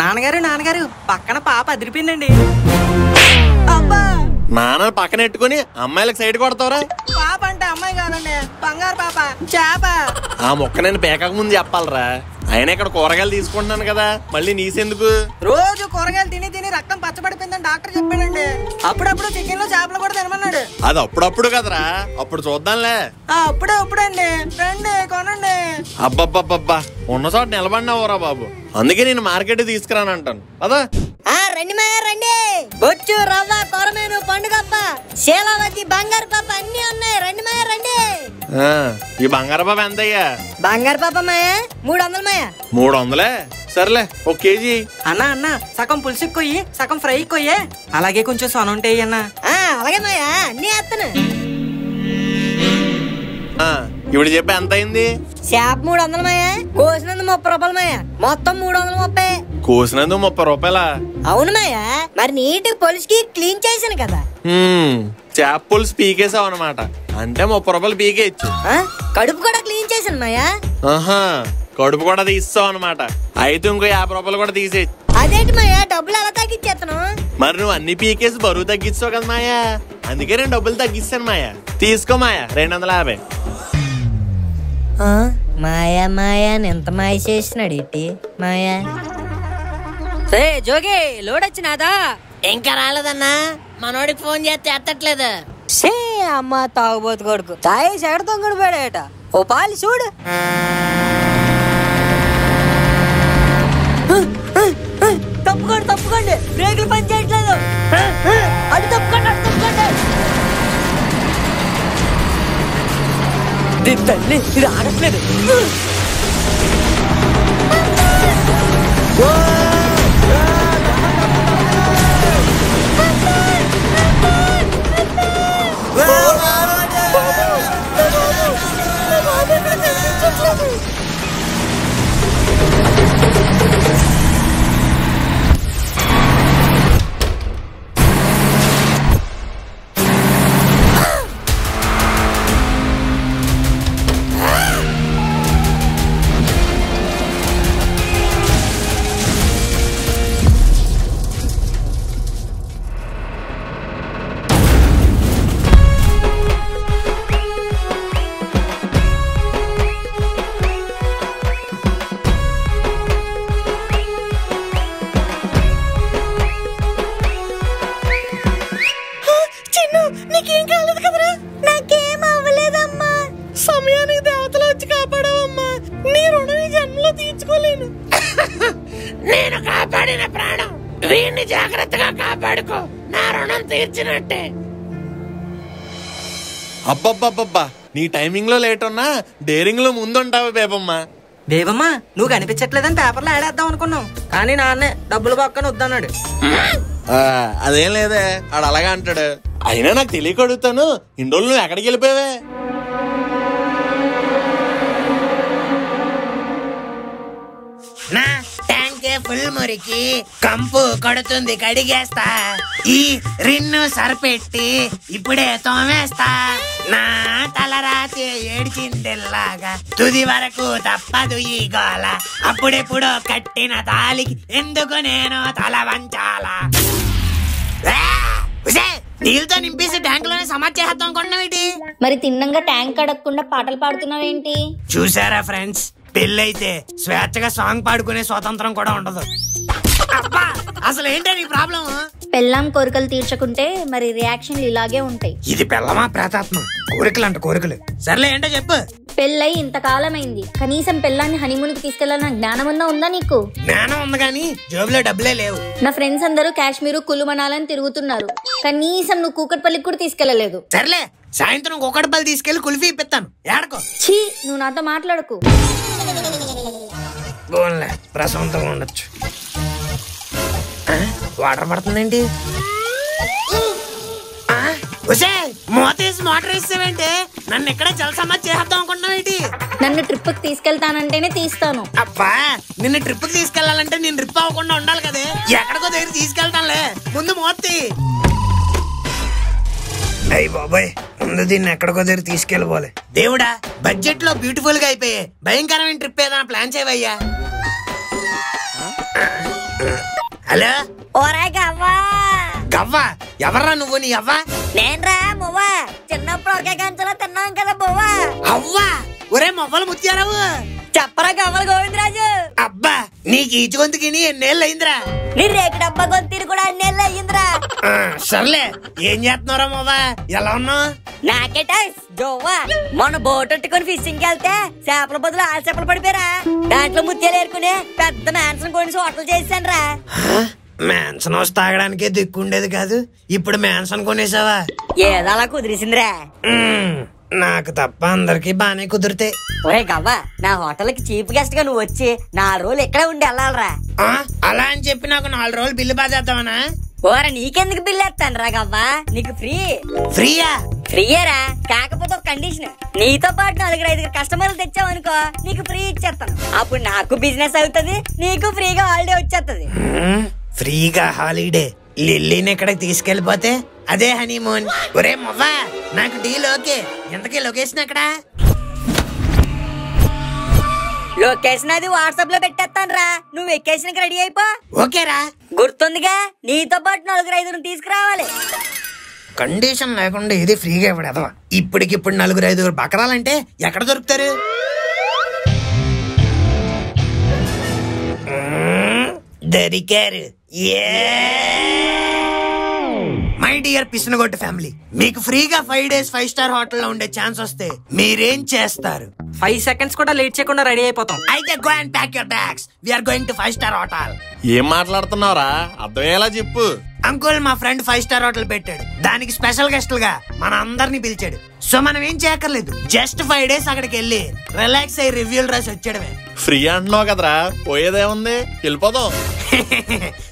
నాన్నగారు పక్కన పాప అదిరిపోయిందండి. అబ్బా నాన్న పక్కన పెట్టుకుని అమ్మాయిలకు సైడ్ కొడతావరా? పాప అంటే అమ్మాయి కాదండి, బంగారు పాప చేప. ఆ మొక్క నేను పేకక ముందు చెప్పాలరా. అయినా ఇక్కడ కూరగాయలు తీసుకుంటున్నాను కదా, మళ్ళీ నీసెందుకు? రోజు కూరగాయలు తిని తిని రక్తం పచ్చబడిపోయిందని డాక్టర్ చెప్పాడండి. అప్పుడప్పుడు చికెన్ లో చేపలు కూడా తినమన్నాడు. అది అప్పుడప్పుడు కదరా, అప్పుడు చూద్దాంలే. అప్పుడండి రండి కొనండి. అబ్బబ్బబ్బబ్బా, ఉన్న చోట నిలబడినావురా బాబు. అందుకే నేను మార్కెట్ తీసుకురానంటాను అదా. రండి మాయా రండి. బొచ్చు, రవ్వ, కొరమేను, పండుగప్ప, శీలావతి, బంగారు పాప అన్ని ఉన్నాయి. రండి మాయా రండి. ఈ బంగారు పాప ఎంతయ్యా? బంగారు పాప మాయా 300 మాయా. 300? సర్లే, 1 కేజీ. అన్న సగం పులుసు కొయ్యి, సగం ఫ్రై కొయ్యే. అలాగే కొంచెం సొన ఉంటాయి అన్న. అలాగే మాయా, అన్ని వేస్తాను. ఇప్పుడు చెప్పి ఎంత అయింది? చేప 300 మాయా, కోసినందుకు 30 రూపాయలు మాయా, మొత్తం 330. కోసినందుకు 30 రూపాయలా? అవును మాయా, మరి నీట్ పొలిసికి క్లీన్ చేశాను కదా. చేప పులుసు పీకేసావు అనమాట, అంటే 30 రూపాయలు పీకేయచ్చు. కడుపు కూడా క్లీన్ చేశాను మాయా. కడుపు కూడా తీస్తావు అనమాట, అయితే ఇంకో 50 రూపాయలు కూడా తీసేయచ్చు. అదేంటి మాయా, డబ్బులు ఎలా తగ్గించేస్తాను? మరి నువ్వు అన్ని పీకేసి బరువు తగ్గిస్తావు కదా మాయా, అందుకే నేను డబ్బులు తగ్గిస్తాను మాయా. తీసుకో మాయా, 250. మాయా మాయా ఎంత మాయ చేసినాడు ఇట్టి మాయా. జోగి లోడ్ వచ్చినాదా? ఇంకా రాలేదన్నా, మనోడికి ఫోన్ చేస్తే ఎత్తట్లేదు. అమ్మ తాగుబోతు కొడుకు తాయి చెడతో గడిపాడేట. ఓ పాలి చూడు. తప్పుకోండి బ్రేకులు పని చేయట్లేదు. అటు తప్పుకోండి. తల్లి ఇది ఆగట్లేదు. నేను కాపాడిన ప్రాణం వీడిని జాగ్రత్తగా కాపాడుకో, నా రుణం తీర్చినట్టే. అబ్బబ్బబ్బబ్బా, నీ టైమింగ్ లో లేట్ ఉన్నా డేరింగ్ లో ముందుంటావు బేబమ్మా. బేబమ్మా నువ్వు కనిపించట్లేదని పేపర్లో ఆడేద్దాం అనుకున్నాం, కానీ నాన్నే డబ్బులు పక్కన వద్దన్నాడు. అదేం లేదే, ఆడు అలాగా అంటాడు. అయినా నాకు తెలియక అడుగుతాను, ఇన్ని రోజులు నువ్వు ఎక్కడికి వెళ్ళిపోయావే? నా ట్యాంక్ ఫుల్ మురికి కంపు కొడుతుంది, కడిగేస్తా. ఈ రిన్ను సరిపెట్టి ఇప్పుడే తోమేస్తా. నా తలరాతి ఏడ్చిందిలాగా తుది వరకు తప్పదు ఈ గోల. అప్పుడెప్పుడో కట్టిన తాలికి ఎందుకు నేను తల వంచాలా? నీళ్ళతో నింపేసి ట్యాంక్ లోనే సమాధి చేద్దాం అనుకున్నావేంటి? మరి తిన్నంగా ట్యాంక్ అడగకుండా పాటలు పాడుతున్నావేంటి? చూసారా ఫ్రెండ్స్, పెళ్ళైతే స్వేచ్ఛగా సాంగ్ పాడుకునే స్వాతంత్రం కూడా ఉండదు. అబ్బా, అసలు ఏంటో నీ ప్రాబ్లం? పెళ్ళాం కోరికలు తీర్చకుంటే మరి రియాక్షన్లు ఇలాగే ఉంటాయి. ఇది పెళ్ళమా ప్రేతాత్మ? కోరికలు అంట కోరికలు. సర్లే ఏంటో చెప్పు. పెళ్ళై ఇంతకాలమైంది, కనీసం పెళ్ళాన్ని హనీమూన్కి తీసుకెళ్లాలన్న జ్ఞానం ఉందా నీకు? జ్ఞానం ఉంది కానీ జోబులో డబ్బులే లేవు. నా ఫ్రెండ్స్ అందరూ కాశ్మీరు కులుమనాలని తిరుగుతున్నారు, కనీసం నువ్వు కూకట్పల్లికి కూడా తీసుకెళ్లలేదు. సర్లే, సాయంత్రం ఒకటిపల్లి తీసుకెళ్లి కుల్ఫీ ఇప్పిస్తాను, ఏడకో. ఛీ, నువ్వు నాతో మాట్లాడకు. బోన్లే, ప్రశాంతంగా ఉండొచ్చు. వాటర్ పడుతుందేంటి? మోతేసి మోటార్ వేసేవేంటి? నన్ను ఎక్కడ జలసమాధి చేద్దాం అనుకుంటున్నావేంటి? నన్ను ట్రిప్ కి తీసుకెళ్తానంటేనే తీస్తాను. అబ్బా, నిన్ను ట్రిప్ కి తీసుకెళ్లాలంటే నేను ట్రిప్ అవ్వకుండా ఉండాలి కదే. ఎక్కడికో దగ్గర తీసుకెళ్తానులే, ముందు మోతి. అయ్యి బాబాయ్, ముందు దీన్ని ఎక్కడికో దగ్గర తీసుకెళ్ళిపోలే. దేవుడా, బడ్జెట్ లో బ్యూటిఫుల్ గా అయిపోయాయి. భయంకరమైన ట్రిప్ ఏదైనా ప్లాన్ చేయవయ్యా. హలో ఓరే గవ్వా గవ్వ ఎవర్రా నువ్వు? నీ అవ్వ నేనరా మువ్వా చిన్నప్పుడు ఒకే కంచలో తిన్నాం కదా బువ్వా. అవ్వా ఒరే మొవ్వలు ముత్యారావు చెప్పరా గవ్వల గోవిందరాజు. అబ్బా నీకు ఈచు గొంతుకి ఎన్నేళ్ళు అయిందిరా? నీ రేకు డబ్బా గొంతీరు కూడా అన్నేళ్ళు అయ్యిందిరా. సర్లే ఏం చేస్తున్నారా మొవ్వా? ఎలా ఉన్నావు? నాకేట జోవా మొన్న బోటెట్టుకుని ఫిషింగ్ వెళ్తే చేపల బదులు ఆలు చేపలు పడిపోయారా. దాంట్లో ముత్యాలు ఏరుకుని పెద్ద మ్యాన్షన్ కొని హోటల్ చేసాను రా. మ్యాన్షన్ హౌస్ తాగడానికే దిక్కుండేది కాదు, ఇప్పుడు మ్యాన్షన్ కొనేసావా? ఏదో అలా కుదిరిసిందిరా. నాకు తప్ప అందరికి బానే కుదిరితే. ఒరే గవ్వ నా హోటల్ కి చీఫ్ గెస్ట్ గా నువ్వు వచ్చి 4 రోజులు ఇక్కడే ఉండి వెళ్ళాలరా. అలా అని చెప్పి నాకు 4 రోజులు బిల్లు బాధేద్దామనా? ఓరా నీకెందుకు బిల్లు వేస్తాను రా గవ్వ, నీకు ఫ్రీ. ఫ్రీయా? ఫ్రీయేరా, కాకపోతే ఒక కండిషన్. నీతో పాటు 4-5 కస్టమర్లు తెచ్చావనుకో నీకు ఫ్రీ ఇచ్చేస్తాను. అప్పుడు నాకు బిజినెస్ అవుతుంది, నీకు ఫ్రీగా హాలిడే వచ్చేస్తుంది. ఫ్రీగా హాలిడే? లిల్లీని ఎక్కడికి తీసుకెళ్లిపోతే అదే హనీమూన్. ఒరే మొవ్వా నాకు డీల్ ఓకే. ఎంతకీ లొకేషన్ ఎక్కడ? లొకేషన్ అది వాట్సాప్ లో పెట్టేస్తాను రా, నువ్వు వెకేషన్ కి రెడీ అయిపో. ఓకేరా. గుర్తుందిగా నీతో పాటు 4-5 తీసుకురావాలి. కండిషన్ లేకుండా ఇది ఫ్రీగా ఇవ్వడదవా. ఇప్పటికిప్పుడు 4-5 బకరాలంటే ఎక్కడ దొరుకుతారు? దొరికారు. మై డియర్ పిసినగొట్టు ఫ్యామిలీ, మీకు ఫ్రీగా 5 days 5 star హోటల్లో ఉండే ఛాన్స్ వస్తే మీరేం చేస్తారు? 5 seconds కూడా లేట్ చేయకుండా రెడీ అయిపోతాం. అయితే go and pack your bags, we are going to 5 star hotel. ఏం మాట్లాడుతున్నావురా? అర్థమయ్యేలా చెప్పు. అంకుల్ మా ఫ్రెండ్ 5 star హోటల్ పెట్టాడు, దానికి స్పెషల్ గెస్టులుగా మన అందరినీ పిలిచాడు. సో మనం ఏం చేయక్కర్లేదు, జస్ట్ 5 days అక్కడికి వెళ్ళి రిలాక్స్ అయ్యి రివ్యూలు రాసి వచ్చాడమే. ఫ్రీ అంటున్నావు కదరా, పోయేదేముంది, వెళ్ళిపోదాం.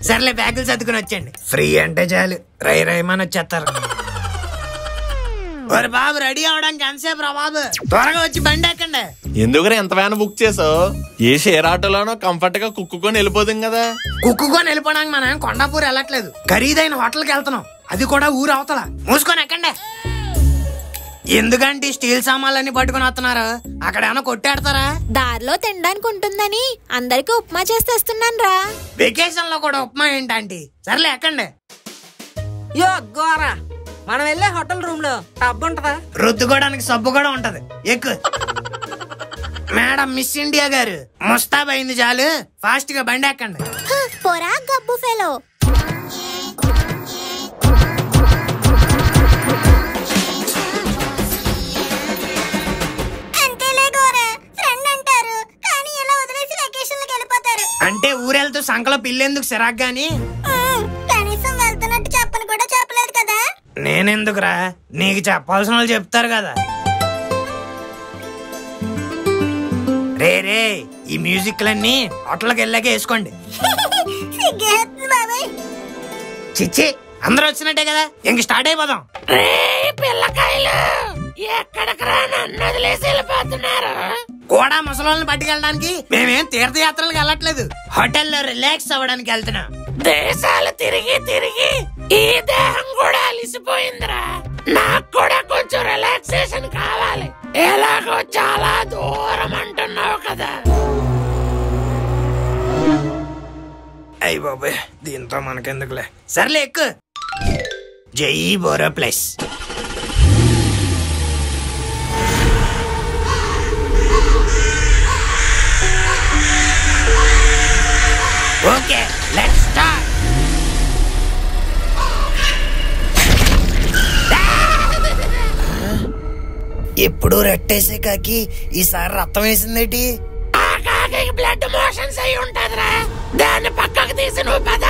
సర్లే బ్యాగులు సర్దుకుని వచ్చండి. ఫ్రీ అంటే చాలు రై రైమని వచ్చేస్తారు. ఒరే బాబు రెడీ అవడానికి ఎంతసేపు రా బాబు, త్వరగా వచ్చి బండి ఎక్కండి. ఎందుకురా ఎంత వ్యాన్ బుక్ చేసావు? ఏ షేర్ ఆటోలోనో కంఫర్ట్ గా కుక్కుకొని వెళ్ళిపోతాం కదా. కుక్కుకొని వెళ్ళిపోవడానికి మనం కొండాపూర్ వెళ్ళట్లేదు, ఖరీదైన హోటల్కి వెళ్తున్నాం, అది కూడా ఊరు అవతల. మూసుకొని ఎక్కండి. ఎందుకంటే స్టీల్ సామాన్లన్నీ పట్టుకుని వస్తున్నారు, అక్కడ ఏమైనా కొట్టాడతారా? దారిలో తినడానికి ఉంటుందని అందరికి ఉప్మా చేస్తేస్తున్నాను రా. వెకేషన్ లో కూడా ఉప్మా ఏంటంటే? సర్లే ఎక్కండి. యో గోరా, మనం వెళ్ళే హోటల్ రూమ్ లో టబ్ ఉంటదా? రుద్దుకోవడానికి సబ్బు కూడా ఉంటది, ఎక్కు. మేడం మిస్ ఇండియా గారు ముస్తాబైంది చాలు, ఫాస్ట్ గా బండి ఎక్కండి. పోరా గబ్బు ఫెలో. అంటే ఊరెళ్తూ సంకలో పిల్లెందుకు సిరాక్ గాని? కనీసం వెళ్తున్నట్టు చెప్పను కూడా చెప్పలేదు కదా. నేనెందుకురా, నీకు చెప్పాల్సిన వాళ్ళు చెప్తారు కదా. రే రే ఈ మ్యూజిక్లన్నీ హోటల్కి వెళ్ళాక వేసుకోండి. చిచ్చి అందరూ వచ్చినట్టే కదా, ఇంక స్టార్ట్ అయిపోదాం. పిల్లకాయలు ఎక్కడికి రా, నన్ను వదిలేసి వెళ్ళిపోతున్నారు. కూడా ముసలోళ్ళని పట్టుకెళ్ళడానికి మేమేం తీర్థయాత్రలకు వెళ్ళట్లేదు, హోటల్లో రిలాక్స్ అవ్వడానికి వెళ్తున్నాం. దేశాలు తిరిగి తిరిగి ఈ దేహం కూడా అలిసిపోయిందిరా, నాకు కూడా కొంచెం రిలాక్సేషన్ కావాలి. ఎలాగో చాలా దూరం అంటున్నావు కదా. అయ్య బాబాయ్ దీంతో మనకెందుకులే, సర్లే ఎక్కు. జై borrow place. Okay let's start. ఎప్పుడు రెట్టేసే కాకి ఈసారి రక్తం వేసిందేటి? ఆ కాకి బ్లడ్ మోషన్స్ అయి ఉంటదిరా, దాన్ని పక్కకు తీసి నువ్వు పద.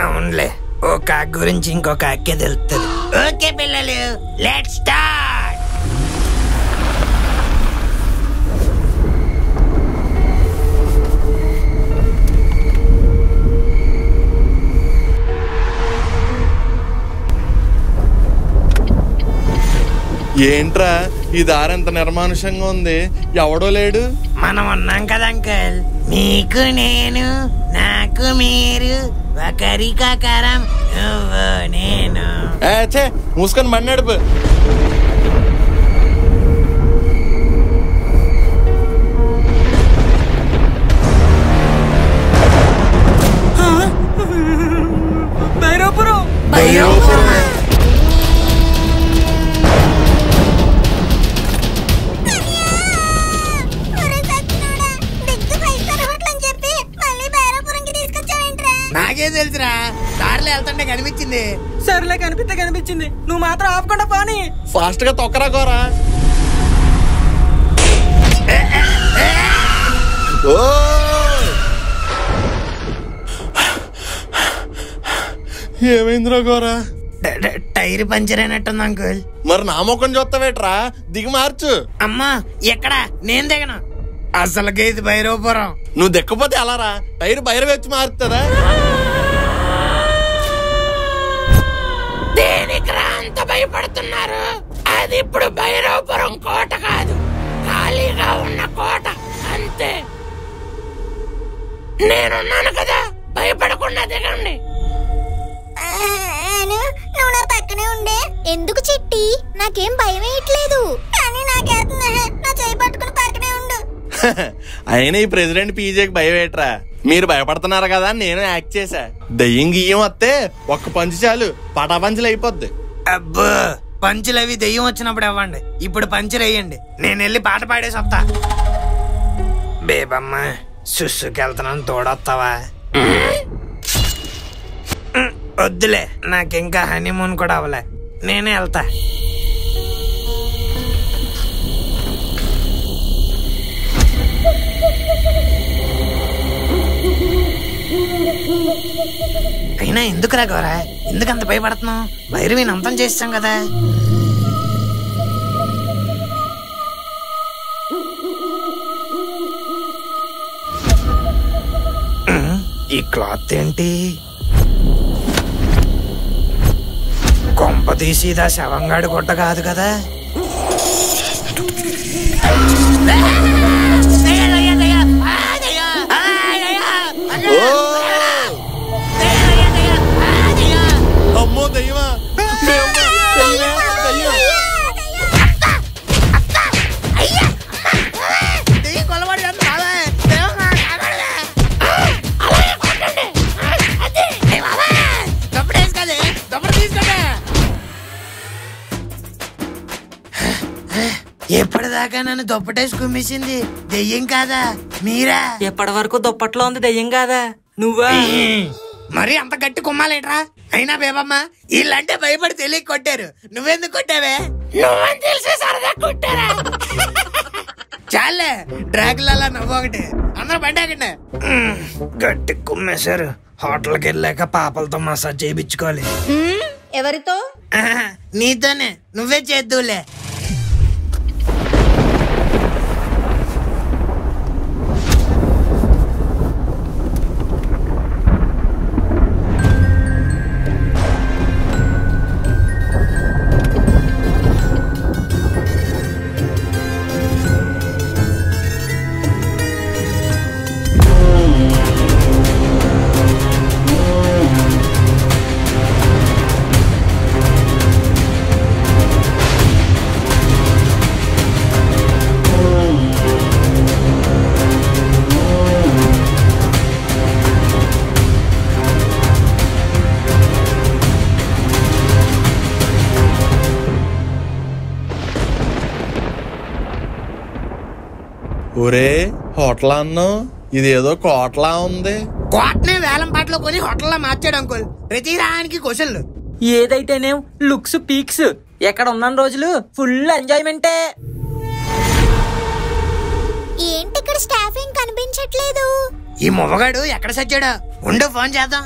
అవునులే, ఓ కాకి గురించి ఇంకో కాకే తెలుస్తుంది. ఓకే పిల్లలు లెట్స్ స్టార్ట్. ఏంట్రా ఈ దారి ఎంత నిర్మానుషంగా ఉంది, ఎవడో లేడు. మనం ఉన్నాం కదా అంకల్, నీకు నేను, నాకు మీరు, ఒకరికొకరం నువ్వు నేను. మూసుకొని బండి నడుపు. నాకే తెలుసురా, దారిలో వెళ్తుంటే కనిపించింది. సర్లే కనిపించింది, నువ్వు మాత్రం ఆపకుండా పోనీ. ఫాస్ట్ గా తొక్కరా గోరా. ఏమైందిరా గోరా? టైర్ పంచర్ అయినట్టుంది అంకుల్. మరి నా ముఖం చూస్తావేట్రా? దిగి మార్చు. అమ్మా ఎక్కడ? నేను దిగను. అసలుకే ఇది భైరవపురం. నువ్వు దిక్కపోతే ఎలారా? టైర్ భైరవ వచ్చి మారుతుందా? దేనికిరా అంత భయపడుతున్నారు? అది ఇప్పుడు భైరవపురం కోట కాదు, ఖాళీగా ఉన్న కోట అంతే. నేనున్నాను కదా, భయపడకుండా దిగండి. నువ్వు నా పక్కనే ఉండే. ఎందుకు చిట్టి? నాకేం భయం వేయట్లేదు, కానీ నాకేస్తుంది. నా చేయి పట్టుకుని పక్కనే ఉండు. అయినా ఈ ప్రెసిడెంట్ పీజేకి భయం ఏట్రా? మీరు భయపడుతున్నారు కదా అని నేను యాక్ట్ చేశా. దయ్యం గియ్యం వస్తే ఒక్క పంచు చాలు, పటాపంచులు అయిపోద్ది. అబ్బో, పంచులు అవి దెయ్యం వచ్చినప్పుడు ఇవ్వండి, ఇప్పుడు పంచులు వేయండి. నేను వెళ్ళి పాట పాడేసి వస్తా. బేబమ్మ సుస్సుకెళ్తున్నాను, తోడొస్తావా? వద్దులే, నాకింకా హనీమూన్ కూడా అవ్వలే, నేనే వెళ్తా. అయినా ఎందుకురా గోరా, ఎందుకంత భయపడుతున్నావు? భైరవిని అంతం చేస్తాం కదా. ఈ క్లాత్ ఏంటి? కొంప తీసిదా శవంగాడి గుడ్డ కాదు కదా? అమ్మో దయ్యమా! ఎప్పటిదాకా నన్ను దుప్పటేసి కుమ్మేసింది దెయ్యం కాదా మీరా? ఎప్పటి వరకు దుప్పట్లో ఉంది దెయ్యం కాదా నువ్వా? మరి అంత గట్టి కుమ్మాలేట్రా? అయినా బేబమ్మ వీళ్ళంటే భయపడి తెలియ కొట్టారు, నువ్వెందుకు కొట్టావే? నువ్వని తెలిసే సరదా కొట్టారా? చాలే డ్రాగులలా నువ్వు ఒకటి. అందరూ బండి గట్టి కుమ్మేశారు. హోటల్కి వెళ్ళాక పాపలతో మసాజ్ చేయించుకోవాలి. ఎవరితో? నీతోనే, నువ్వే చేద్దులే. ఒరే హోటల్ అన్నో, ఇదేదో కోటలా ఉంది. కోటనే వేలం పాటలో కొని హోటల్లా మార్చాడు అంకుల్. ప్రతి దానికి క్వశ్చన్లు. ఏదైతేనే లుక్స్ పీక్స్. ఎక్కడ ఉన్న రోజులు ఫుల్ ఎంజాయ్మెంటే. ఏంటి ఇక్కడ స్టాఫ్ ఏం కనిపించట్లేదు? ఈ మొమ్మగాడు ఎక్కడ సచ్చాడు? ఉండు ఫోన్ చేద్దాం.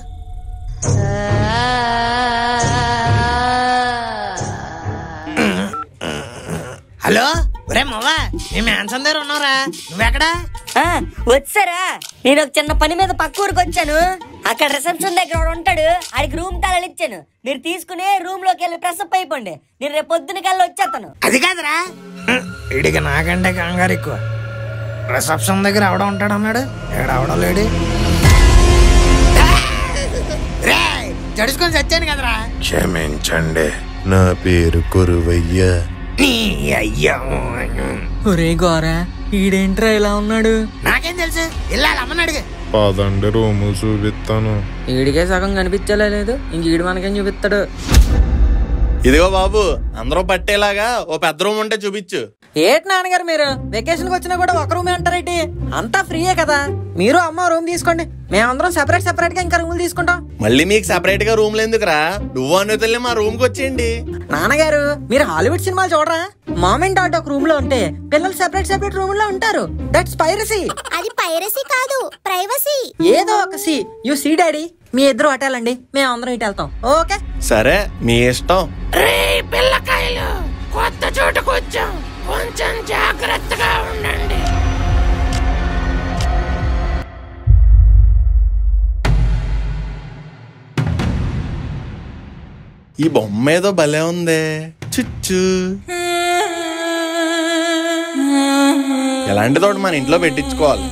హలో, ఒరే మొవ్వా, మేము మ్యాన్సన్ దగ్గర ఉన్నారా? నువ్వెక్కడా? వచ్చారా? నేను ఒక చిన్న పని మీద పక్క ఊరికి వచ్చాను. అక్కడ రిసెప్షన్ దగ్గర ఉంటాడు, ఆడికి రూమ్ తాళాలు ఇచ్చాను. మీరు తీసుకుని రూమ్ లోకి వెళ్ళి ఫ్రెషప్ అయిపోండి. నేను రేపు పొద్దునకల్లా వచ్చేస్తాను. అది కాదురా, ఇడికి నాకంటే కంగారు ఎక్కువ. రిసెప్షన్ దగ్గర ఎవడ ఉంటాడు అన్నాడు, ఎవడో లేడు. జడుచుకొని చచ్చాను కదరా. క్షమించండి, నా పేరు కురువయ్య. అయ్యా ఒరే గోరా, ఈడేంట్రా ఇలా ఉన్నాడు? నాకేం తెలుసు, ఇల్లాలి అమ్మని అడిగి. పదండి రూములు చూపిస్తాను. ఈడికే సగం కనిపించలే లేదు, ఇంక ఈడు మనకేం చూపిస్తాడు. ఇదిగో బాబు, అందరూ పట్టేలాగా ఓ పెద్ద రూమ్ ఉంటే చూపించు. ఏటి నాన్నగారు మీరు వెకేషన్ కి వచ్చినా కూడా ఒక రూమే అంటారేంటి? అంతా ఫ్రీయే కదా. మీరు అమ్మ రూమ్ తీసుకోండి, మేమందరం సెపరేట్ గా ఇంకా రూములు తీసుకుంటాం. మళ్ళీ మీకు సెపరేట్ గా రూమ్లు ఎందుకురా? నువ్వు అనుతల్లి మా రూమ్ కి వచ్చేయండి. నాన్నగారు మీరు హాలీవుడ్ సినిమాలు చూడరా? మామ్ అండ్ డాడ్ ఒక రూమ్ లో ఉంటే పిల్లలు సెపరేట్ రూమ్ లో ఉంటారు. That's piracy. అది పైరసీ కాదు, ప్రైవసీ. ఏదో ఒక సి యు సీ డాడీ. మీ ఇద్దరు అటెళ్ళండి, మేము అందరం ఇటు వెళ్తాం. ఓకే సరే, మీ ఇష్టం. రే పిల్లకాయలు, కొత్త చోటుకు వచ్చాం, కొంచెం జాగ్రత్తగా ఉండండి. ఈ బొమ్మ ఏదో భలే ఉందే, చుచ్చు. ఎలాంటి తోటి మన ఇంట్లో పెట్టించుకోవాలి.